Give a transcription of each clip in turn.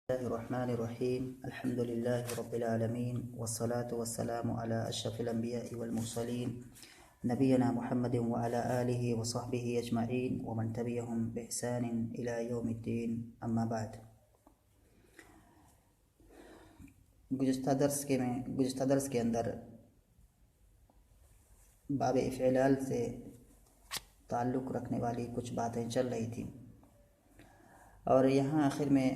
बिस्मिल्लाहिर्रहमानिर्रहीम अल्हम्दुलिल्लाहि रब्बिल आलमीन वस्सलातु वस्सलामु अला अशरफिल अंबियाइ वल मुरसलीन नबियना मुहम्मदिन व अला आलिहि व सहबिहि अजमईन व मन तबिअहुम बिइहसानिन इला यौमिद्दीन अम्मा बाद। गुज़िश्ता दर्स के अंदर बाब इफ़्इलाल से ताल्लुक़ रखने वाली कुछ बातें चल रही थी और यहाँ आखिर में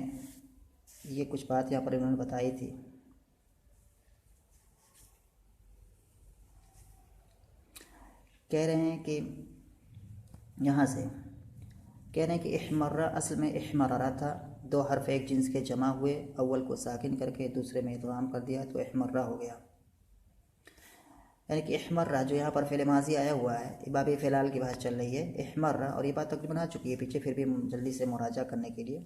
ये कुछ बात यहाँ पर इन्होंने बताई थी। कह रहे हैं कि यहाँ से कह रहे हैं कि इहमर्रा असल में इहमर्रा था, दो हर्फ एक जिन्स के जमा हुए, अव्वल को साकिन करके दूसरे में इदगाम कर दिया तो इहमर्रा हो गया। यानी कि इहमर्रा जो यहाँ पर फ़िल माज़ी आया हुआ है, बाब फ़िलहाल की बात चल रही है इहमर्रा, और ये बात तकरीबन आ चुकी है पीछे, फिर भी जल्दी से मुराजा करने के लिए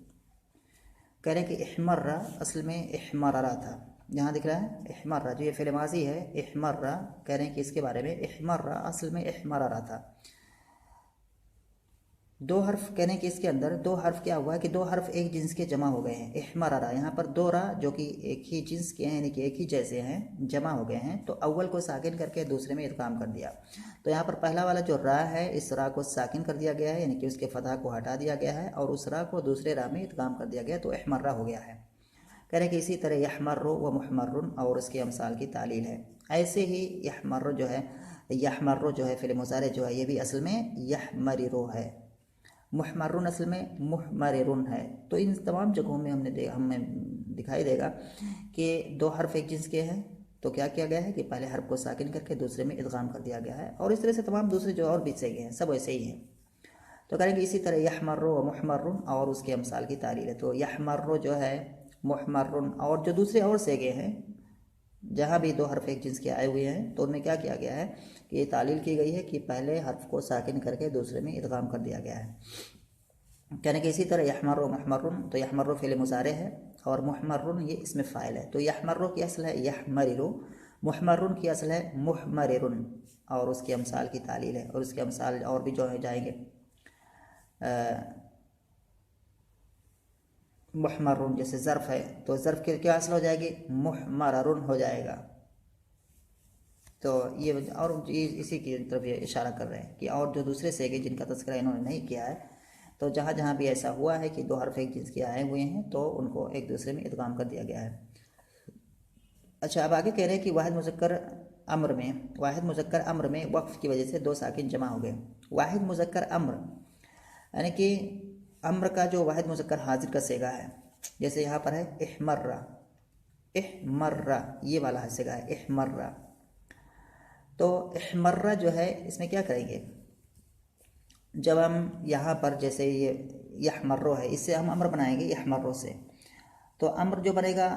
कह रहे हैं कि इहमर्रा असल में इहमर्रा था। यहाँ दिख रहा है इहमर्रा, जो ये फ़िल माज़ी है इहमर्रा, कह रहे हैं कि इसके बारे में इहमर्रा असल में इहमर्रा था। दो हर्फ कहने हैं कि इसके अंदर दो हर्फ क्या हुआ है कि दो हर्फ एक जिन्स के जमा हो गए हैं। इहमर्रा यहाँ पर दो रा जो कि एक ही जिन्स के हैं, यानी कि एक ही जैसे हैं, जमा हो गए हैं, तो अव्वल को साकिन करके दूसरे में इदगाम कर दिया। तो यहाँ पर पहला वाला जो रा है, इस रा को साकिन कर दिया गया है, यानी कि उसके फतह को हटा दिया गया है और उस रा को दूसरे रा में इदगाम कर दिया गया, तो इहमर्रा हो गया है। कह रहे हैं कि इसी तरह यहमर्रु व मुहमर्रुन और उसके अमसाल की तालील है। ऐसे ही यहमर्रु जो है फ़िल मुज़ारे जो है ये भी असल में यहमरिरु है, मुहमर्रुन असल में मुहमरिरुन है। तो इन तमाम जगहों में हमें दिखाई देगा कि दो हर्फ एक जिन्स के हैं, तो क्या किया गया है कि पहले हर्फ को साकिन करके दूसरे में इदगाम कर दिया गया है, और इस तरह से तमाम दूसरे जो और भी सेगे हैं सब वैसे ही हैं। तो करेंगे इसी तरह यहमर्रु व मुहमर्रुन और उसके अमसाल की तालील है। तो यहमर्रु जो है, मुहमर्रुन और जो दूसरे और सेगे हैं जहाँ भी दो हर्फ एक जिन्स के आए हुए हैं, तो उनमें क्या किया गया है कि ये तालील की गई है कि पहले हर्फ को साकिन करके दूसरे में इदगाम कर दिया गया है। कहने के इसी तरह यहमर्रु मुहमर्रुन, तो यहमर्रु फ़िल मुज़ारे है और मुहमर्रुन ये इसमें फ़ाइल है। तो यहमर्रु की असल है यहमरिरु, मुहमर्रुन की असल है मुहमरिरुन और उसके अमसाल की तालील है। और उसके अमसाल और भी जो है जाएंगे, मुहमर्रुन जैसे ज़र्फ़ है तो ज़र्फ़ की क्या असल हो जाएगी, मुहमररुन हो जाएगा। तो ये और इसी की तरफ ये इशारा कर रहे हैं कि और जो दूसरे सेगे जिनका तज़किरा इन्होंने नहीं किया है, तो जहाँ जहाँ भी ऐसा हुआ है कि दो हर्फ एक जिन्स के आए हुए हैं तो उनको एक दूसरे में इदगाम कर दिया गया है। अच्छा, अब आगे कह रहे हैं कि वाहिद मुज़क्कर अम्र में वक्फ़ की वजह से दो साकिन जमा हो गए। वाहिद मुज़क्कर अम्र यानी कि अम्र का जो वाहिद मुज़क्कर हाजिर का सेगा है, जैसे यहाँ पर है इहमर्रा, इहमर्रा ये वाला है सेगा है इहमर्रा। तो इहमर्रा जो है इसमें क्या करेंगे, जब हम यहाँ पर जैसे ये यहमर्रो है, इससे हम अम्र बनाएंगे यहमर्रो से, तो अम्र जो बनेगा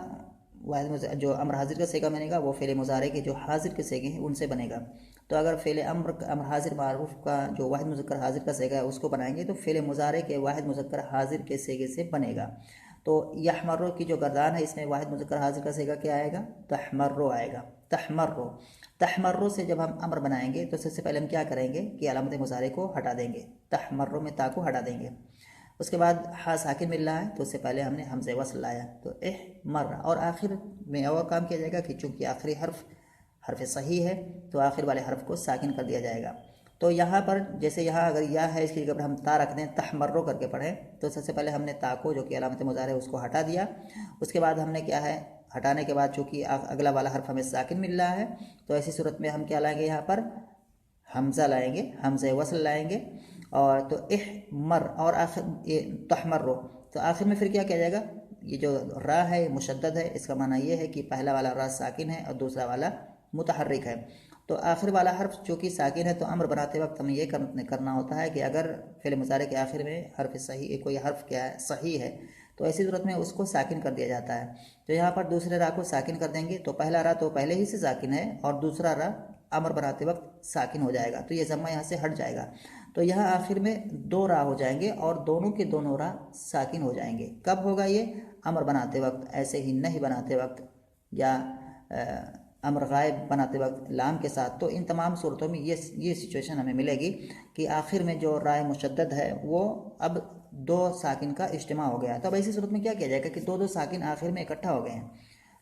जो अम्र हाजिर का सेगा बनेगा वो फ़िल मुज़ारे के जो हाजिर के सेगे हैं उनसे बनेगा। तो अगर फ़िल अम्र हाजिर मारूफ का जो वाहिद मुज़क्कर हाजिर का सेगा है उसको बनाएंगे तो फ़िल मुज़ारे के वाहिद मुज़क्कर हाजिर के सेगे से बनेगा। तो यहमर्रो की जो गर्दान है इसमें वाहिद मुज़क्कर हाजिर का सेगा क्या आएगा, तहमर्रो आएगा। तहमर्रो से जब हम अम्र बनाएंगे तो सबसे पहले हम क्या करेंगे कि अलामत मुज़ारे को हटा देंगे, तहमर्रो में ता को हटा देंगे। उसके बाद हा साकिन मिल रहा है तो उससे पहले हमने हमज़े वस्ल लाया, तो इहमर्रा, और आखिर में और काम किया जाएगा कि चूँकि आखिरी हर्फ सही है तो आखिर वाले हर्फ को साकिन कर दिया जाएगा। तो यहाँ पर जैसे यहाँ अगर या है इसकी जगह पर हम ता रख दें, तहमर्रो करके पढ़ें, तो सबसे पहले हमने ता को जो कि अलामत मुज़ारे है उसको हटा दिया। उसके बाद हमने क्या है, हटाने के बाद चूँकि अगला वाला हर्फ हमें साकिन मिल रहा है तो ऐसी सूरत में हम क्या लाएंगे, यहाँ पर हमज़ा लाएंगे, हमज़े वस्ल लाएंगे, और तो इहमर और आखिर तहमर्रो, तो आखिर में फिर क्या किया जाएगा, ये जो रा है मुशद्दद है, इसका माना ये है कि पहला वाला रा साकिन है और दूसरा वाला मुतहर्रिक है। तो आखिर वाला हर्फ जो कि साकिन है तो अम्र बनाते वक्त हमें ये करना होता है कि अगर फ़िल मुज़ारे के आखिर में हर्फ सही कोई हर्फ क्या है सही है तो ऐसी सूरत में उसको साकिन कर दिया जाता है। तो यहाँ पर दूसरे रा को साकिन कर देंगे, तो पहला रा तो पहले ही से साकिन है और दूसरा रा अमर बनाते वक्त साकिन हो जाएगा, तो ये ज़म्मा यहाँ से हट जाएगा। तो यहाँ आखिर में दो रा हो जाएंगे और दोनों के दोनों रा साकिन हो जाएंगे। कब होगा ये, अमर बनाते वक्त, ऐसे ही नहीं बनाते वक्त या अमर गायब बनाते वक्त लाम के साथ। तो इन तमाम सूरतों में ये सिचुएशन हमें मिलेगी कि आखिर में जो राय मुशद्दद है वो अब दो साकिन का इज्तिमा हो गया। तो अब ऐसी सूरत में क्या किया जाएगा कि दो दो साकिन आखिर में इकट्ठा हो गए हैं,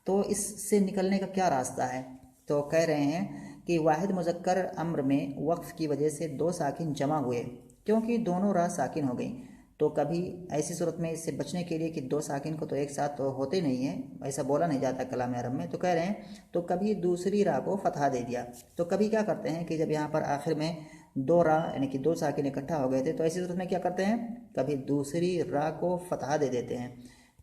तो इससे निकलने का क्या रास्ता है? तो कह रहे हैं कि वाहिद मुज़क्कर अम्र में वक्फ की वजह से दो साकिन जमा हुए, क्योंकि दोनों रा साकिन हो गई। तो कभी ऐसी सूरत में इससे बचने के लिए कि दो साकिन को तो एक साथ तो होते नहीं है, ऐसा बोला नहीं जाता कलाम अरब में, तो कह रहे हैं तो कभी दूसरी रा को फतहा दे दिया। तो कभी क्या करते हैं कि जब यहाँ पर आखिर में दो रा यानी कि दो साकिन इकट्ठा हो गए थे, तो ऐसी सूरत में क्या करते हैं, कभी दूसरी रा को फतहा दे देते हैं।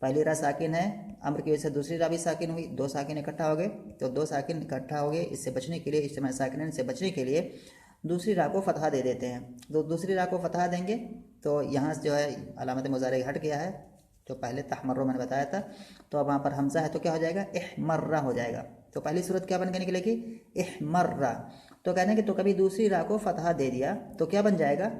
पहली रा साकिन है, अम्र की वजह से दूसरी रा भी साकिन हुई, दो साकिन इकट्ठा हो गए, तो दो साकिन इकट्ठा हो गए, इससे बचने के लिए, इज्तिमा साकिनैन से बचने के लिए दूसरी रा को फतहा दे देते हैं। तो दूसरी रा को फतहा देंगे तो यहाँ से जो है अलामत मुज़ारे हट गया है, जो पहले तहमर्रो मैंने बताया था, तो अब वहाँ पर हमज़ा है तो क्या हो जाएगा, इहमर्रा हो जाएगा। तो पहली सूरत क्या बन के निकलेगी, इहमर्रा। तो कहने कि तो कभी दूसरी रा को फतहा दे दिया तो क्या बन जाएगा,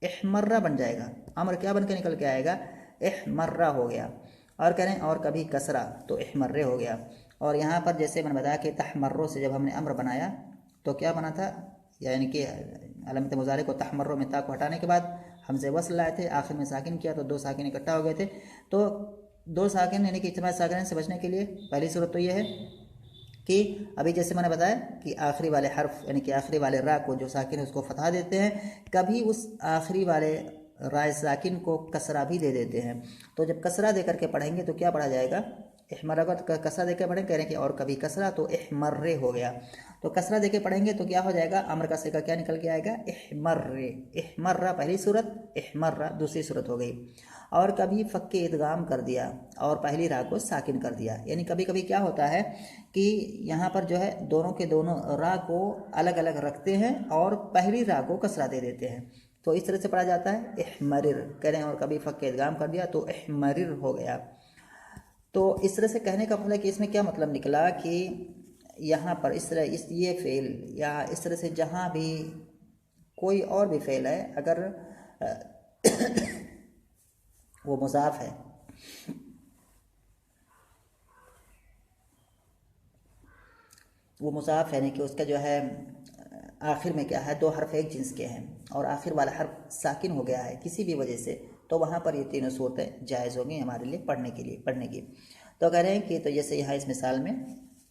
इहमर्रा बन जाएगा। अमर क्या बन के निकल के आएगा, इहमर्रा हो गया। और कह रहे हैं और कभी कसरा तो इहमर्रे हो गया। और यहाँ पर जैसे मैंने बताया कि तहमर्रो से जब हमने अम्र बनाया तो क्या बना था, यानी कि अलामत मुज़ारे को तहमर्रो में ता को हटाने के बाद हमसे वस्ल लाए थे, आखिर में साकिन किया तो दो साकिन इकट्ठा हो गए थे। तो दो साकिन यानी कि इज्तिमा साकिनैन से बचने के लिए पहली सूरत तो ये है कि अभी जैसे मैंने बताया कि आखिरी वाले हर्फ यानी कि आखिरी वाले रा को जो साकिन है उसको फतहा देते हैं, कभी उस आखिरी वाले राय साकिन को कसरा भी दे देते हैं। तो जब कसरा दे करके पढ़ेंगे तो क्या पढ़ा जाएगा, इहमर्रा का कसरा देकर पढ़ेंगे, कह रहे हैं कि और कभी कसरा तो इहमर्रे हो गया। तो कसरा देके पढ़ेंगे तो क्या हो जाएगा, अमर का सिका क्या निकल के आएगा, इहमर्रे। इहमर्रा पहली सूरत, इहमर्रा दूसरी सूरत हो गई। और कभी फ़क्के इदगाम कर दिया और पहली रा को साकिन कर दिया, यानी कभी कभी क्या होता है कि यहाँ पर जो है दोनों के दोनों रा को अलग अलग रखते हैं और पहली रा को कसरा दे देते हैं, तो इस तरह से पढ़ा जाता है इहमरिर। कह रहे हैं और कभी फ़क्के इदगाम कर दिया तो इहमरिर हो गया। तो इस तरह से कहने का मतलब कि इसमें क्या मतलब निकला कि यहाँ पर इस तरह ये फ़ेल या इस तरह से जहाँ भी कोई और भी फ़ेल है, अगर वो मुज़ाफ है, वो मुज़ाफ है, यानी कि उसका जो है आखिर में क्या है, दो हर्फ एक जिन्स के हैं और आखिर वाला हर्फ साकिन हो गया है किसी भी वजह से, तो वहाँ पर ये तीनों सूरतें जायज़ होंगी हमारे लिए पढ़ने की। तो कह रहे हैं कि तो जैसे यहाँ इस मिसाल में,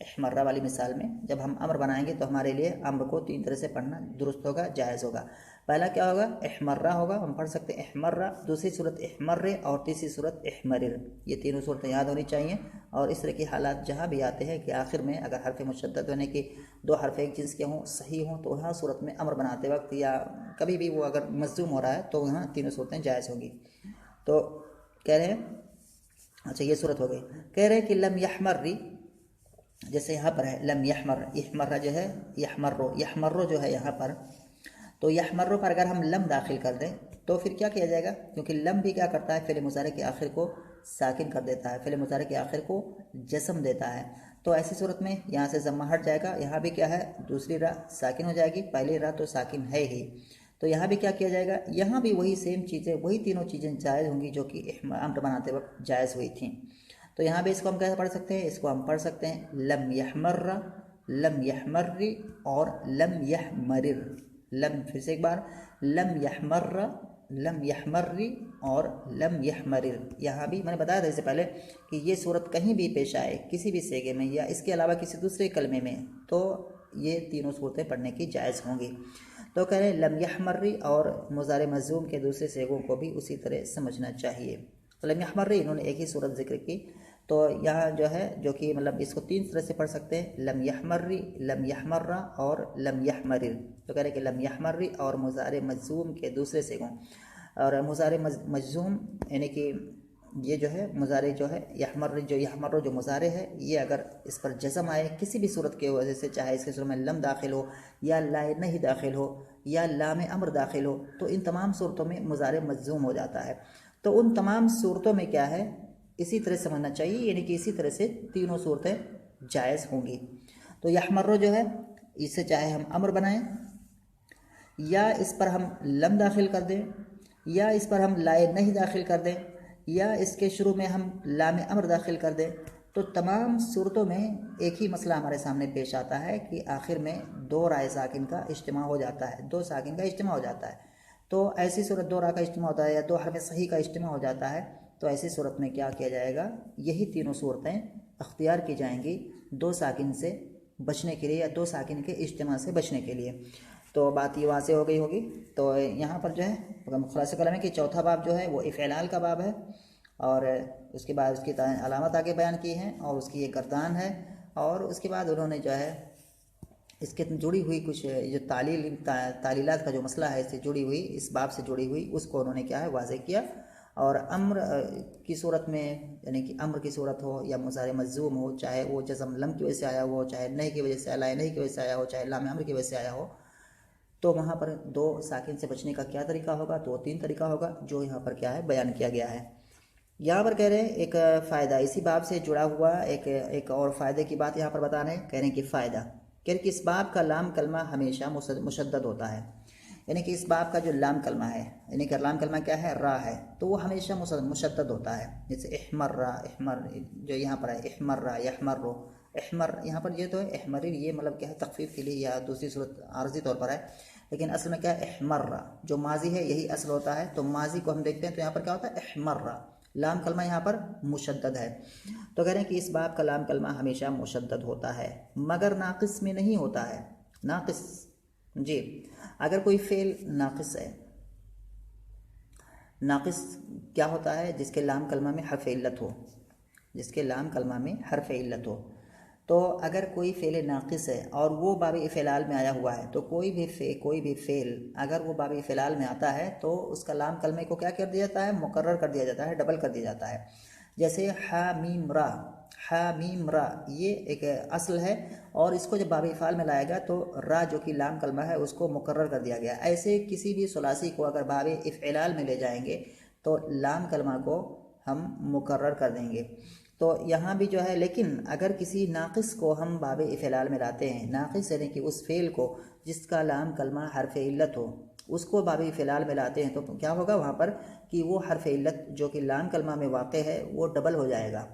इहमर्रा वाली मिसाल में, जब हम अम्र बनाएंगे तो हमारे लिए अम्र को तीन तरह से पढ़ना दुरुस्त होगा, जायज़ होगा। पहला क्या होगा, इहमर्रा होगा, हम पढ़ सकते हैं इहमर्रा, दूसरी सूरत इहमर्रे और तीसरी सूरत इहमरिर। ये तीनों सूरतें याद होनी चाहिए। और इस तरह के हालात जहाँ भी आते हैं कि आखिर में अगर हर्फ मुशद्दद यानी कि दो हर्फ एक जिन्स के हों, सही हों, तो वहाँ सूरत में अम्र बनाते वक्त या कभी भी वो अगर मज़्ज़ूम हो रहा है तो वहाँ तीनों सूरतें जायज़ होंगी। तो कह रहे हैं, अच्छा ये सूरत हो गई। कह रहे हैं कि लम यहमर्री, जैसे यहाँ पर है लम यहमर, यहमर्रा जो है यहमर्रो, यहमर्रो जो है यहाँ पर, तो यहमर्रो पर अगर हम लम दाखिल कर दें तो फिर क्या किया जाएगा, क्योंकि लम भी क्या करता है, फ़िल मुज़ारे के आखिर को साकिन कर देता है, फ़िल मुज़ारे के आखिर को जस्म देता है। तो ऐसी सूरत में यहाँ से ज़म्मा हट जाएगा, यहाँ भी क्या है, दूसरी रा साकिन हो जाएगी, पहली रा तो साकिन है ही, तो यहाँ भी क्या किया जाएगा, यहाँ भी वही सेम चीज़ें, वही तीनों चीज़ें जायज़ होंगी जो कि अम्र बनाते वक्त जायज़ हुई थी। तो यहाँ भी इसको हम कैसे पढ़ सकते हैं, इसको हम पढ़ सकते हैं लम यहमर्रा, लम यहमर्री और लम यहमरिर। लम, फिर से एक बार, लम यहमर्रा, लम यहमर्री और लम यहमरिर। यहाँ भी मैंने बताया था इससे पहले कि ये सूरत कहीं भी पेश आए किसी भी सेगे में या इसके अलावा किसी दूसरे कलमे में, तो ये तीनों सूरतें पढ़ने की जायज़ होंगी। तो कह रहे हैं लम यहमर्री और मुज़ारे मज़ूम के दूसरे सेगों को भी उसी तरह समझना चाहिए। तो लम यहमर्री इन्होंने एक ही सूरत जिक्र की, तो यहाँ जो है जो कि मतलब इसको तीन तरह से पढ़ सकते हैं, लम यहमर्री, लम यहमर्रा और लम यहमरिर। तो कह रहे हैं कि लम यहमर्री और मुज़ारे मज़ूम के दूसरे सेगों, और मुज़ारे मज़ूम यानी कि ये जो है मुज़ारे जो है यहमर्रो जो मुज़ारे है, ये अगर इस पर जज़म आए किसी भी सूरत के वजह से, चाहे इसके सूरत में लम दाखिल हो या लाए नहीं दाखिल हो या लाम अमर दाखिल हो, तो इन तमाम सूरतों में मुज़ारे मज़ूम हो जाता है। तो उन तमाम सूरतों में क्या है, इसी तरह समझना चाहिए, यानी कि इसी तरह से तीनों सूरतें जायज़ होंगी। तो यहमर्रो जो है, इसे चाहे हम अमर बनाएं या इस पर हम लम दाखिल कर दें या इस पर हम लाए नहीं दाखिल कर दें या इसके शुरू में हम लाम अमर दाखिल कर दें, तो तमाम सूरतों में एक ही मसला हमारे सामने पेश आता है कि आखिर में दो राय साकिन का इज्तिमा हो जाता है, दो साकिन का इज्तिमा हो जाता है। तो ऐसी सूरत दो रा का इज्तिमा होता है या दो हरफ सही का इज्तिमा हो जाता है, तो ऐसी सूरत में क्या किया जाएगा, यही तीनों सूरतें अख्तियार की जाएंगी दो साकिन से बचने के लिए या दो साकिन के इज्तिमा से बचने के लिए। तो बात ये वाज़ेह हो गई होगी। तो यहाँ पर जो है खुलासा कलम है कि चौथा बाब जो है वो इफ़्इलाल का बाब है, और उसके बाद उसकी अलामत आगे बयान की हैं और उसकी एक गर्दान है, और उसके बाद उन्होंने जो है इसके जुड़ी हुई कुछ जो तालीलात का जो मसला है इससे जुड़ी हुई, इस बाब से जुड़ी हुई, उसको उन्होंने क्या है वाज़ेह किया। और अम्र की सूरत में, यानी कि अम्र की सूरत हो या मुज़ारे मज़ूम हो, चाहे वो जज़म लम की वजह से आया हो, चाहे नहीं की वजह से आया, नहीं की वजह से आया हो, चाहे लाम अम्र की वजह से आया हो, तो वहाँ पर दो साकिन से बचने का क्या तरीका होगा, तो तीन तरीका होगा जो यहाँ पर क्या है बयान किया गया है। यहाँ पर कह रहे हैं एक फ़ायदा इसी बाब से जुड़ा हुआ एक और फ़ायदे की बात यहाँ पर बता रहे हैं। कह रहे हैं कि फ़ायदा कह रहे कि इस बाब का लाम कलमा हमेशा मुशद्दद होता है, यानी कि इस बाब का जो लाम कलमा है, यानी कि लाम कलमा क्या है, रा है, तो वो हमेशा मुशद्दद होता है। जैसे इहमर्रा, इहमर जो यहाँ पर है, इहमर्रा यहमर्रो, इहमर यहाँ पर ये तो है इहमरी, ये मतलब क्या है तखफीफ के लिए या दूसरी सूरत आर्जी तौर पर है, लेकिन असल में क्या है इहमर्रा, जो माजी है यही असल होता है। तो माजी को हम देखते हैं तो यहाँ पर क्या होता है इहमर्रा, लाम कलमा यहाँ पर मुशद्दद है। तो कह रहे हैं कि इस बाब का लाम कलमा हमेशा मुशद्दद होता है, मगर नाक़िस में नहीं होता है। नाक़िस जी, अगर कोई फ़ेल नाक़िस है, नाक़िस क्या होता है, जिसके लाम कलमा में हर्फ इल्लत हो, जिसके लाम कलमा में हर्फ इल्लत हो। तो अगर कोई फ़ेल नाक़िस है और वो बाब इफ़्इलाल में आया हुआ है, तो कोई भी फ़ेल अगर वो बाब इफ़्इलाल में आता है तो उसका लाम कलमे को क्या कर दिया जाता है, मुकर्रर कर दिया जाता है, डबल कर दिया जाता है। जैसे हा मीम रा, हा मीम रा ये एक असल है, और इसको जब बाब इफ़ाल में लाएगा तो रा जो कि लाम कलमा है उसको मुकर्रर कर दिया गया। ऐसे किसी भी सुलासी को अगर बाब इफ़्इलाल में ले जाएंगे तो लाम कलमा को हम मुकर्रर कर देंगे। तो यहाँ भी जो है, लेकिन अगर किसी नाक़िस को हम बाब इफ़्इलाल में लाते हैं, नाक़िस यानी कि उस फ़ेल को जिसका लाम कलमा हर्फ इल्लत हो, उसको बाब इफ़्इलाल में लाते हैं, तो क्या होगा वहाँ पर कि वो हर्फ इल्लत जो कि लाम कलमा में वाक़ है वो डबल हो जाएगा।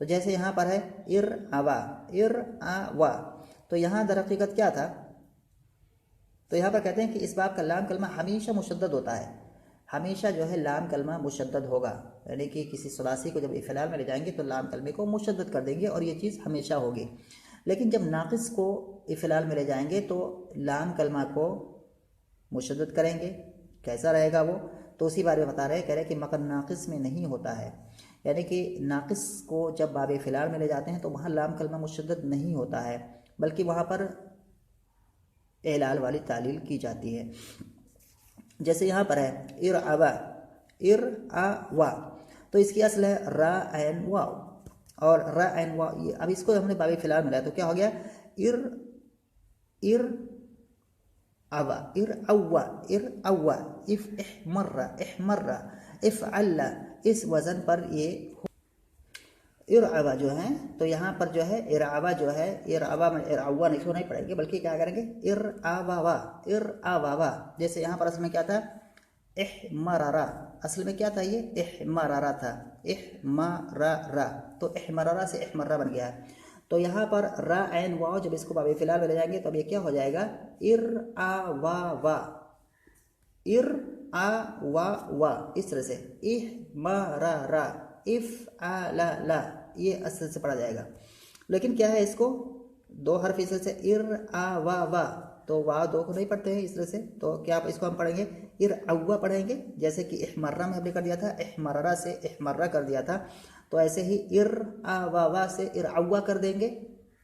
तो जैसे यहाँ पर है इर आवा, इर आवा, तो यहाँ दर हकीकत क्या था, तो यहाँ पर कहते हैं कि इस बाब का लाम कलमा हमेशा मुशद्दद होता है, हमेशा जो है लाम कलमा मुशद्दद होगा, यानी कि किसी सुलासी को जब इफ़्इलाल में ले जाएंगे तो लाम कलमे को मुशद्दद कर देंगे और ये चीज़ हमेशा होगी। लेकिन जब नाक़िस को इफ़्इलाल में ले जाएंगे तो लाम कलमा को मुशद्दद करेंगे, कैसा रहेगा वो, तो उसी बारे में बता रहे हैं। कह रहे हैं कि मगर नाक़िस में नहीं होता है, यानी कि नाक़िस को जब बाब इफ़्इलाल में ले जाते हैं तो वहाँ लाम कलमा मुशद्दद नहीं होता है, बल्कि वहाँ पर इलाल वाली तालील की जाती है। जैसे यहाँ पर है इर आवा, इर आ वा, तो इसकी असल है रा एन वाव, और रा एन वाव, अब इसको हमने बाब इफ़्इलाल में लाया तो क्या हो गया, इर इर आवा, इर अव्वा, इर अव्वा, इफ इहमर्रा, इहमर्रा, इफ अल्ला, इस वज़न पर ये इरअवा जो है, तो यहाँ पर जो है इरअवा जो है, इरअवा में इरअवा नहीं नहीं पड़ेंगे, बल्कि क्या करेंगे इरअवा, इरअवा। जैसे यहाँ पर असल में क्या था, इहमरारा, असल में क्या था, ये इहमरारा था, इहमरारा, तो इहमरारा से इहमर्रा बन गया है। तो यहाँ पर रा एन वाव जब इसको बाब इफ़्इलाल में ले जाएंगे तो अब ये क्या हो जाएगा, इरअवा, इरअवा, इस तरह से इहमरारा, इफ आ ला, ये असल से पढ़ा जाएगा। लेकिन क्या है, इसको दो हर्फ इस तरह से इर आ वा, तो वाह दो को नहीं पढ़ते हैं इस तरह से, तो क्या इसको हम पढ़ेंगे इर अव्वा पढ़ेंगे, जैसे कि इहमर्रा में हमने कर दिया था, इहमर्रा से इहमर्रा कर दिया था, तो ऐसे ही इर आ वा से इर अव्वा कर देंगे।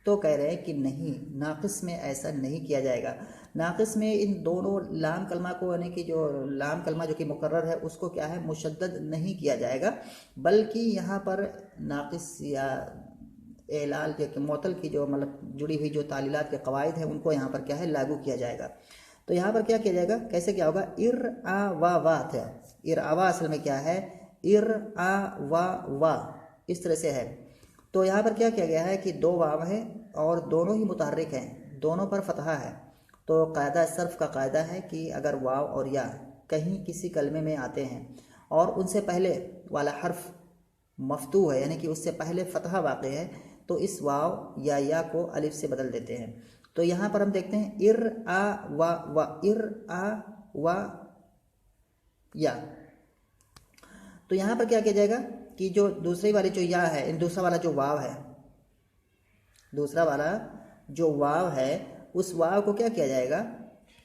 तो कह रहे हैं कि नहीं, नाक़िस में ऐसा नहीं किया जाएगा। नाक़िस में इन दोनों लाम कलमा को, यानी कि जो लाम कलमा जो कि मुकर्रर है उसको क्या है मुशद्दद नहीं किया जाएगा, बल्कि यहाँ पर नाक़िस या एलाल जो कि मोतल की जो मतलब जुड़ी हुई जो तालीलात के कवायद हैं उनको यहाँ पर क्या है लागू किया जाएगा। तो यहाँ पर क्या किया जाएगा, कैसे क्या होगा, इर आ वा था, इर आवा असल में क्या है, इर आ वा, इस तरह से है। तो यहाँ पर क्या किया गया है कि दो वाव है और दोनों ही मुतहर्रिक हैं, दोनों पर फतहा है। तो कायदा सर्फ का कायदा है कि अगर वाव और या कहीं किसी कलमे में आते हैं और उनसे पहले वाला हर्फ मफ्तू है, यानी कि उससे पहले फतहा वाक़ है, तो इस वाव या को अलिफ से बदल देते हैं। तो यहाँ पर हम देखते हैं इर आ वा, इर आ वा या। तो यहाँ पर क्या किया जाएगा कि जो दूसरी वाली जो या है, दूसरा वाला जो वाव है, दूसरा वाला जो वाव है उस वाव को क्या किया जाएगा,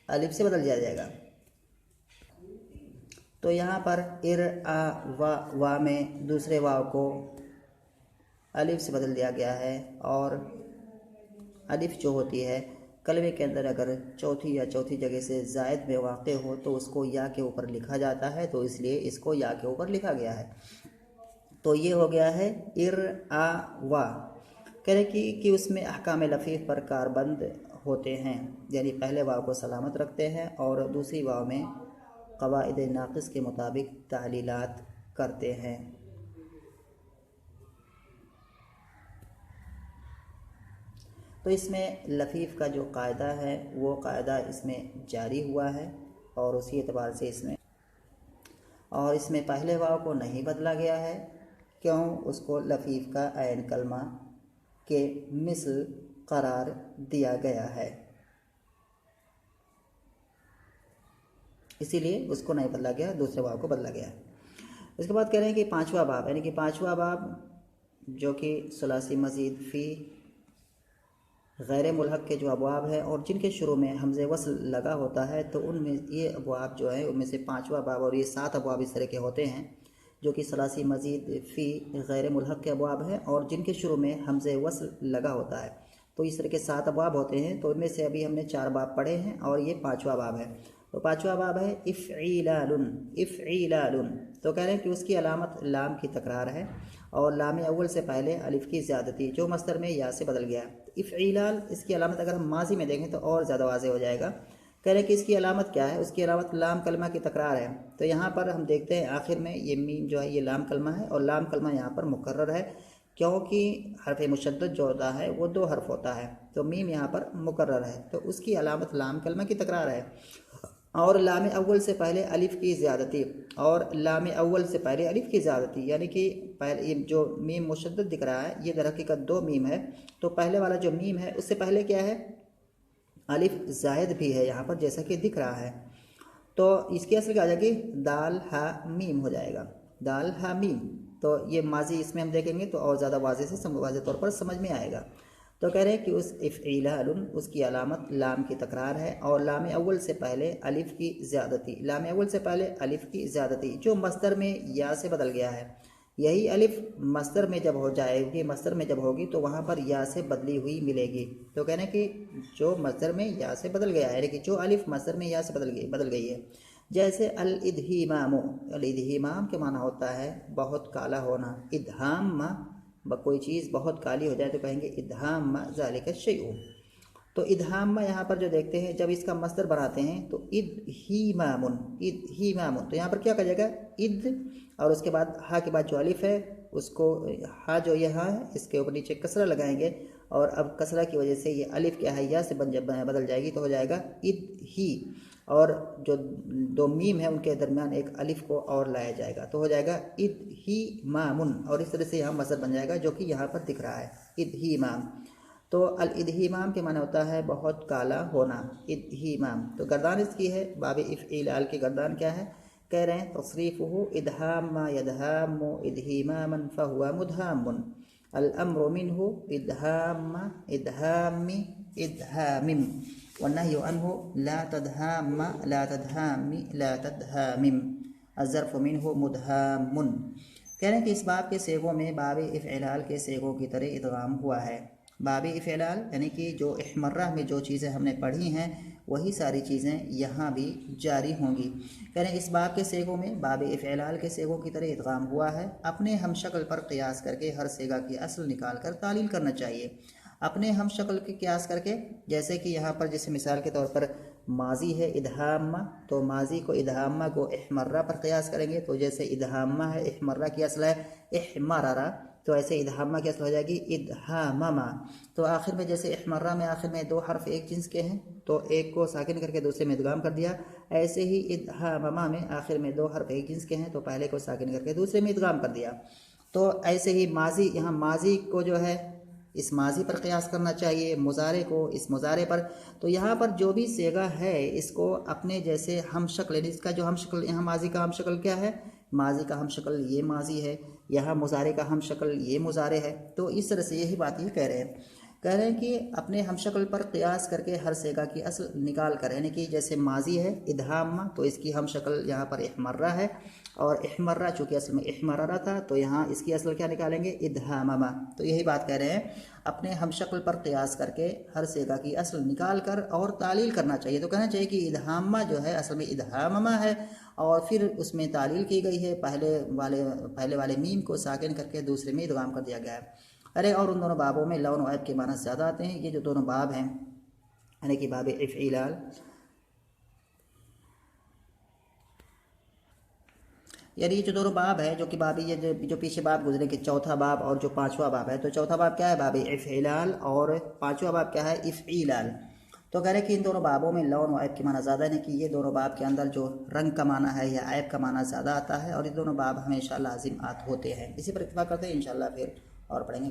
अलिफ से बदल दिया जाएगा। तो यहाँ पर इर आ वा में दूसरे वाव को अलिफ से बदल दिया गया है। और अलिफ जो होती है कलमे के अंदर अगर चौथी या चौथी जगह से ज़ायद में वाक़ हो तो उसको या के ऊपर लिखा जाता है, तो इसलिए इसको या के ऊपर लिखा गया है। तो ये हो गया है इर आ वा। कह रहे कि उसमें अहकाम लफ़ीफ़ पर कारबंद होते हैं, यानी पहले वाव को सलामत रखते हैं और दूसरी वाव में क़वाइद नाक़िस के मुताबिक तालीलात करते हैं। तो इसमें लफ़ीफ़ का जो कायदा है वो कायदा इसमें जारी हुआ है और उसी एतबार से इसमें पहले वाव को नहीं बदला गया है। क्यों? उसको लफ़ीफ़ का ऐन कलमा के मिसल करार दिया गया है, इसीलिए उसको नहीं बदला गया, दूसरे बाब को बदला गया है। इसके बाद कह रहे हैं कि पांचवा बाब, यानी कि पांचवा बाब जो कि सुलासी मज़ीद फ़ी गैर मुल्हक के जो अबवाब है और जिनके शुरू में हमज़े वस्ल लगा होता है, तो उनमें ये अबवाब जो है उनमें से पांचवा बाब, और ये 7 अबवाब इस तरह के होते हैं जो कि सलासी मज़ीद फ़ी गैर मुल्हक के अबवाब हैं और जिनके शुरू में हमज़े वस्ल लगा होता है। तो इस तरह के 7 अबवाब होते हैं। तो इनमें से अभी हमने 4 बाब पढ़े हैं और ये पांचवा बाब है। तो पांचवा बाब है इफ़ईलालुन। इफ़ईलालुन तो कह रहे हैं कि उसकी अलामत लाम की तकरार है और लाम अव्वल से पहले अलिफ की ज़्यादती जो मस्दर में या से बदल गया। इफ़ईलाल इसकी अलामत अगर हम माजी में देखें तो और ज़्यादा वाज़ेह हो जाएगा। कह रहे हैं कि इसकी अलामत क्या है, उसकी अलामत लाम कलमा की तकरार है। तो यहाँ पर हम देखते हैं आखिर में ये मीम जो है ये लाम कलमा है और लाम कलमा यहाँ पर मुकर्रर है, क्योंकि हरफ मुशद्दद जो होता है वो 2 हर्फ होता है, तो मीम यहाँ पर मुकर्रर है, तो उसकी अलामत लाम कलमा की तकरार है। और लाम अव्वल से पहले अलिफ की ज़्यादती, और लाम अव्वल से पहले अलिफ की ज़्यादती, यानी कि पहले ये जो मीम मुशद्दद दिख रहा है ये दर हकीकत 2 मीम है। तो पहले वाला जो मीम है उससे पहले क्या है, अलिफ ज़ायद भी है यहाँ पर जैसा कि दिख रहा है। तो इसकी असल क्या आ जाएगी, दाल हा मीम हो जाएगा, दाल हा मीम। तो ये माजी इसमें हम देखेंगे तो और ज़्यादा वाज़े तौर पर समझ में आएगा। तो कह रहे हैं कि उस इफ़ईलालुन उसकी अलामत लाम की तकरार है और लाम अव्वल से पहले अलिफ की ज़्यादती, लाम अव्वल से पहले अलिफ की ज़्यादती जो मस्दर में या से बदल गया है। यही अलिफ मस्दर में जब हो जाएगी, मस्दर में जब होगी तो वहाँ पर या से बदली हुई मिलेगी। तो कहने कि जो मस्दर में या से बदल गया है, यानी कि जो अलिफ मस्दर में या से बदल गई है। जैसे अल इदहीमाम, अल इदहीमाम के माना होता है बहुत काला होना। इदहाम कोई चीज़ बहुत काली हो जाए तो कहेंगे इदहाम ज़ालिका शैउ। तो इदहाम यहाँ पर जो देखते हैं जब इसका मस्दर बनाते हैं तो इदहीमामुन, इदहीमामुन। तो यहाँ पर क्या कहा जाएगा, इद और उसके बाद हा के बाद जो अलिफ है उसको हा जो यहाँ है इसके ऊपर नीचे कसरा लगाएंगे और अब कसरा की वजह से ये अलिफ क्या है या से बदल जाएगी, तो हो जाएगा इद ही, और जो 2 मीम है उनके दरमियान एक अलिफ को और लाया जाएगा तो हो जाएगा इद ही मामुन, और इस तरह से यहाँ मसद बन जाएगा जो कि यहाँ पर दिख रहा है इद ही माम। तो अल इदहीमाम के माना होता है बहुत काला होना, इदहीमाम। तो गर्दान इसकी है बाब इफ़ईलाल की गर्दान क्या है, कह रहे हैं तस्रीफ़ुहु इदहाम यदहामु इदहीमामन फहुवा मुदहामुन, अल अम्रु मिन्हु इदहाम इदहामी इदहामिम वन्नहयु अन्हु ला तदहाम ला तदहामी ला तदहामिम अज़र्फ़ु मिन्हु मुदहामुन। कह रहे हैं कि इस बाब के सेगों में बाब इफ़ईलाल के सेगों की तरह इदगाम हुआ है। बाब इफ़ईलाल यानी कि जो इहमर्रा में जो चीज़ें हमने पढ़ी हैं वही सारी चीज़ें यहाँ भी जारी होंगी। कह रहे हैं इस बाब के सेगों में बाब इफ़ईलाल के सेगों की तरह इदगाम हुआ है। अपने हम शक्ल पर क़ियास करके हर सेगा की असल निकाल कर तालील करना चाहिए, अपने हम शक्ल के क़ियास करके। जैसे कि यहाँ पर जैसे मिसाल के तौर पर माजी है इदहामा, तो माजी को इदहामा को इहमर्रा पर क़ियास करेंगे, तो जैसे इदहामा है इहमर्रा की असल है इहमरारा, तो ऐसे इदहामा की असल हो जाएगी इदहामा। तो आखिर में जैसे इहमर्रा में आखिर में 2 हर्फ एक जिन्स के हैं तो एक को साकिन करके दूसरे में इदगाम कर दिया, ऐसे ही इदहामा में आखिर में 2 हर्फ एक जिन्स के हैं तो पहले को साकिन करके दूसरे में इदगाम कर दिया। तो ऐसे ही माजी, यहाँ माजी को जो है इस माजी पर क़ियास करना चाहिए, मुज़ारे को इस मुज़ारे पर। तो यहाँ पर जो भी सेगा है इसको अपने जैसे हम शक्ल, इसका जो हम शक्ल, यहाँ माजी का हम शक्ल क्या है, माजी का हम शक्ल ये माजी है, यहाँ मुज़ारे का हम शक्ल ये मुज़ारे है। तो इस तरह से यही बात ये कह रहे हैं कि अपने हम शक्ल पर क़ियास करके हर सेगा की असल निकाल कर, यानी कि जैसे माजी है इदहामा, तो इसकी हम शक्ल यहाँ पर इहमर्रा है, और इहमर्रा चूँकि असल में इहमर्रा था तो यहाँ इसकी असल क्या निकालेंगे, इदहामा। तो यही बात कह रहे हैं, अपने हम शक्ल पर क़ियास करके हर सेगा की असल निकाल कर और तालील करना चाहिए। तो कहना चाहिए कि इदहामा जो है असल में इदहामा है, और फिर उसमें तालील की गई है, पहले वाले मीम को साकिन करके दूसरे में इदगाम कर दिया गया है। अरे और उन दोनों बाबों में लौन ऐब के माना ज़्यादा आते हैं। ये जो दोनों बाब हैं, यानी कि बाब इफ़ईलाल, यानी ये जो दोनों बाब है जो कि बाबी ये जो पीछे बाब गुजरे कि चौथा बाब और जो पांचवा बाब है, तो चौथा बाब क्या है, बाब इफ़ईलाल, और पांचवा बाब क्या है, इफ़ईलाल। तो कह रहे कि इन दोनों बाबों में लौन और ऐब के माना ज़्यादा है, कि ये दोनों बाब के अंदर जो रंग का माना है या ऐब का माना ज़्यादा आता है, और ये दोनों बाब हमेशा लाजिम होते हैं। इसी पर इत्तफाक करते हैं, इंशाअल्लाह फिर और पढ़ेंगे।